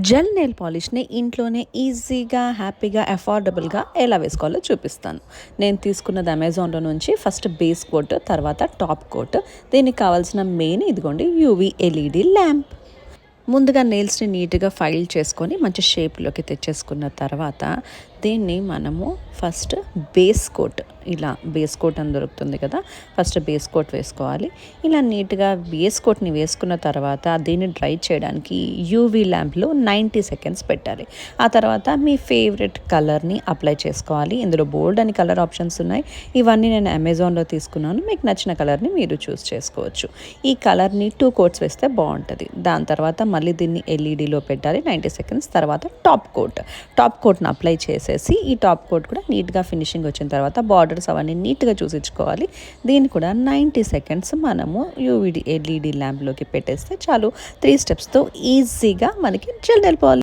Gel nail పాలిష్ని ఇంట్లోనే ఈజీగా, హ్యాపీగా, అఫోర్డబుల్గా ఎలా వేసుకోవాలో చూపిస్తాను. నేను తీసుకున్నది అమెజాన్లో నుంచి. ఫస్ట్ బేస్ కోట్, తర్వాత టాప్ కోట్. దీనికి కావాల్సిన మెయిన్ ఇదిగోండి యూవీ ఎల్ఈడి ల్యాంప్. ముందుగా నెయిల్స్ని నీట్గా ఫైల్ చేసుకొని మంచి షేప్లోకి తెచ్చేసుకున్న తర్వాత దీన్ని మనము ఫస్ట్ బేస్ కోట్, ఇలా బేస్ కోట్ అని దొరుకుతుంది కదా, ఫస్ట్ బేస్ కోట్ వేసుకోవాలి. ఇలా నీట్గా బేస్ కోట్ని వేసుకున్న తర్వాత దీన్ని డ్రై చేయడానికి యూవీ ల్యాంప్లో 90 సెకండ్స్ పెట్టాలి. ఆ తర్వాత మీ ఫేవరెట్ కలర్ని అప్లై చేసుకోవాలి. ఇందులో బోల్డ్ అని కలర్ ఆప్షన్స్ ఉన్నాయి. ఇవన్నీ నేను అమెజాన్లో తీసుకున్నాను. మీకు నచ్చిన కలర్ని మీరు చూస్ చేసుకోవచ్చు. ఈ కలర్ని 2 కోట్స్ వేస్తే బాగుంటుంది. దాని తర్వాత మళ్ళీ దీన్ని ఎల్ఈడిలో పెట్టాలి 90 సెకండ్స్. తర్వాత టాప్ కోట్ని అప్లై చేసేసి ఈ టాప్ కోట్ కూడా నీట్గా ఫినిషింగ్ వచ్చిన తర్వాత బార్డర్స్ అవన్నీ నీట్గా చూసించుకోవాలి. దీన్ని కూడా 90 సెకండ్స్ మనము యూవీ ఎల్ఈడి ల్యాంప్లోకి పెట్టేస్తే చాలు. 3 స్టెప్స్తో ఈజీగా మనకి జెల్ నెయిల్ పాలిష్